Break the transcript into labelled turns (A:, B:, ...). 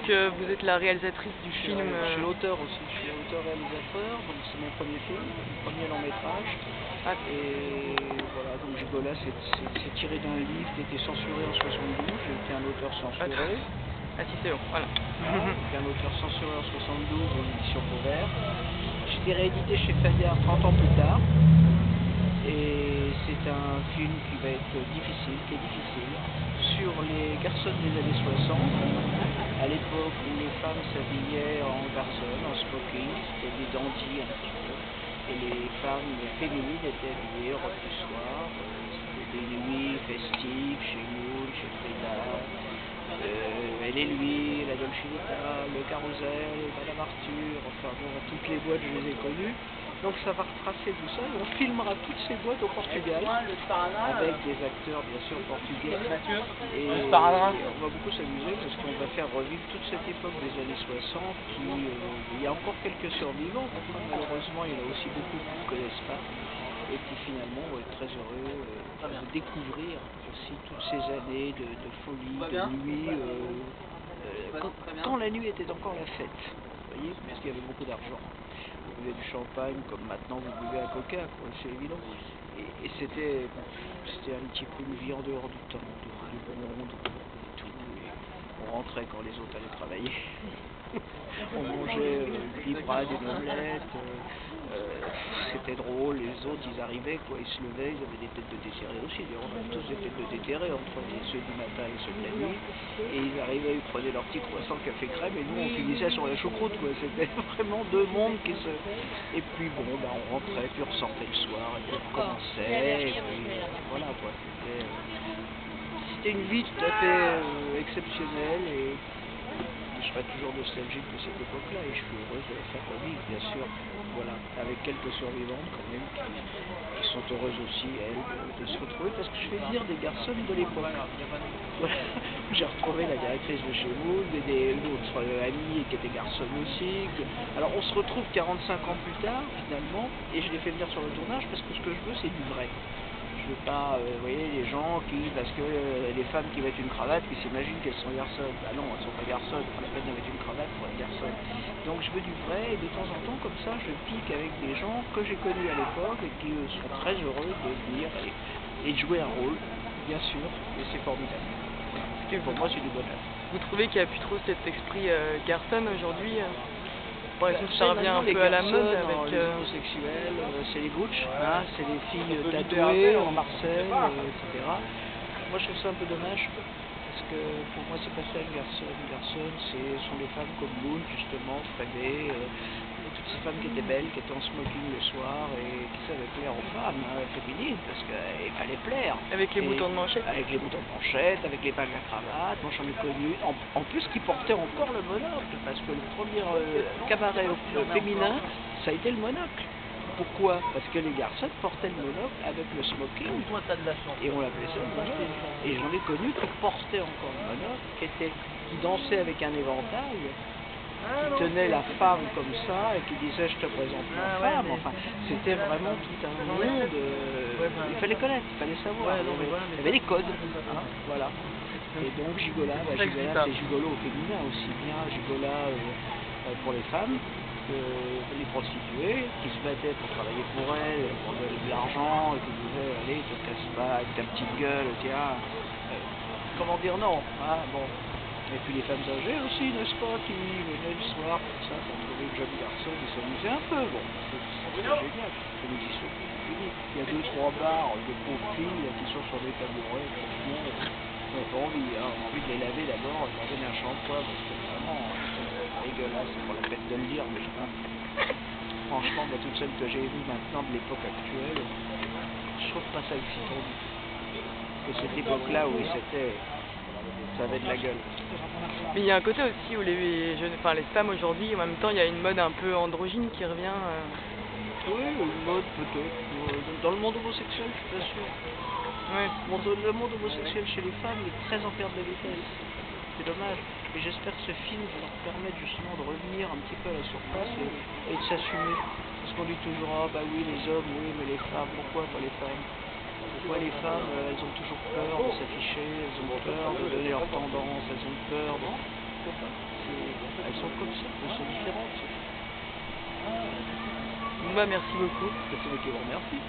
A: vous êtes la réalisatrice du film.
B: Je suis l'auteur aussi, je suis auteur-réalisateur, donc c'est mon premier film, mon premier long métrage.
A: Ah.
B: Et voilà, donc Gigola c'est tiré d'un livre qui a été censuré en 72, j'ai été un auteur censuré.
A: Ah si c'est bon, voilà.
B: J'ai un auteur censuré en 72 aux éditions Pauvert. J'ai été réédité chez Fayard 30 ans plus tard. Et c'est un film qui va être difficile, qui est difficile, sur les garçons des années 60, à l'époque où les femmes s'habillaient en garçons, en smoking, c'était des dandys un petit peu, et les femmes féminines étaient habillées en robe du soir, c'était des nuits festives chez nous, chez Frida, Elle et lui, la Dolce Vita, le Carousel, Madame Arthur, enfin bon, toutes les boîtes je les ai connues. Donc ça va retracer tout ça et on filmera toutes ces boîtes au Portugal avec des acteurs bien sûr portugais et on va beaucoup s'amuser parce qu'on va faire revivre toute cette époque des années 60 qui, il y a encore quelques survivants, malheureusement il y en a aussi beaucoup qui ne connaissent pas et qui finalement vont être très heureux de découvrir aussi toutes ces années de folie, de nuit, quand la nuit était encore la fête, vous voyez, parce qu'il y avait beaucoup d'argent. Vous buvez du champagne comme maintenant vous buvez un coca, c'est évident. Et c'était un petit peu une vie en dehors du temps, du monde et tout. Et on rentrait quand les autres allaient travailler. On mangeait une librade, une omelette. C'était drôle, les autres ils arrivaient, quoi, ils se levaient, ils avaient des têtes de déterrés aussi. D'ailleurs, on avait tous des têtes de déterrés entre ceux du matin et ceux de la nuit. Et ils arrivaient, ils prenaient leur petit croissant café crème et nous on finissait sur la choucroute, quoi. C'était vraiment deux mondes qui se. Et puis bon, bah, on rentrait, puis on ressortait le soir, et puis on recommençait, et puis voilà quoi. C'était une vie tout à fait exceptionnelle et je serai toujours nostalgique de cette époque-là et je suis heureuse de la faire revivre, bien sûr. Voilà, avec quelques survivantes quand même qui sont heureuses aussi, elles, de se retrouver parce que je fais venir des garçons de l'époque. Voilà. J'ai retrouvé la directrice de chez vous, une autre amie qui était garçonne aussi. Alors on se retrouve 45 ans plus tard finalement et je les fais venir sur le tournage parce que ce que je veux c'est du vrai. Je veux pas, vous voyez, les gens qui, parce que les femmes qui mettent une cravate, qui s'imaginent qu'elles sont garçonnes. Ah non, elles sont pas garçonnes, pas la peine de mettre une cravate pour être garçonne. Donc je veux du vrai, et de temps en temps, comme ça, je pique avec des gens que j'ai connus à l'époque et qui sont très heureux de venir et de jouer un rôle, bien sûr, et c'est formidable. Voilà. Pour moi, c'est du bonheur.
A: Vous trouvez qu'il n'y a plus trop cet esprit garçon aujourd'hui ça revient un peu à la mode avec...
B: Les homosexuels, c'est les butch, hein, c'est les filles tatouées en Marseille, etc. Moi je trouve ça un peu dommage, parce que pour moi c'est pas ça une garçonne. Une garçonne, ce sont des femmes comme Moon, justement, Fredé, toutes ces femmes qui étaient belles, qui étaient en smoking le soir et qui savaient plaire aux femmes féminines, parce qu'il fallait plaire.
A: Avec les boutons de manchette.
B: Avec les boutons de manchette, avec les bagues à cravate, moi j'en ai connu. En plus qui portaient encore le monocle, parce que le premier cabaret féminin, ça a été le monocle. Pourquoi? Parce que les garçons portaient le monocle avec le smoking, et on l'appelait ça le monocle. Et j'en ai connu qui portaient encore le monocle, qui dansaient avec un éventail, qui tenait la femme comme ça et qui disait je te présente ma femme. Enfin, c'était vraiment tout un monde. Il fallait connaître, il fallait savoir. Il y avait des codes. Hein, voilà. Et donc Gigola, c'est gigolo au féminin aussi bien, Gigola pour les femmes, les prostituées qui se battaient pour travailler pour elles, pour donner de l'argent, et qui disaient allez, te casse pas avec ta petite gueule, tiens. Comment dire non, hein, bon. Et puis les femmes âgées aussi, n'est-ce pas, qui venaient le soir, comme ça, pour trouver une jeune garçon qui s'amusait un peu. Bon, c'est génial, comme ils y sont fini. Il y a 2-3 bars de pauvres filles qui sont sur des tabourets, franchement, on n'a pas envie, hein. On a envie de les laver d'abord, de leur donner un shampoing, parce que vraiment, c'est dégueulasse, c'est pas la peine de le dire, mais franchement, moi, toutes celles que j'ai vues maintenant de l'époque actuelle, je trouve pas ça excitant du tout. Que cette époque-là où c'était... ça avait de la gueule.
A: Mais il y a un côté aussi où les femmes aujourd'hui, en même temps, il y a une mode un peu androgyne qui revient.
B: Oui, une mode peut-être. Dans le monde homosexuel, je suis pas sûr.
A: Ouais.
B: Le monde homosexuel chez les femmes est très en perte de vitesse. C'est dommage. Et j'espère que ce film va leur permettre justement de revenir un petit peu à la surface et de s'assumer. Parce qu'on dit toujours, ah bah oui, les hommes, oui, mais les femmes, pourquoi pas les femmes? Pourquoi les femmes, elles ont toujours peur de s'afficher, elles ont peur de donner leur tendance, elles ont peur de...
A: Bah, merci beaucoup.
B: C'est moi qui vous remercie.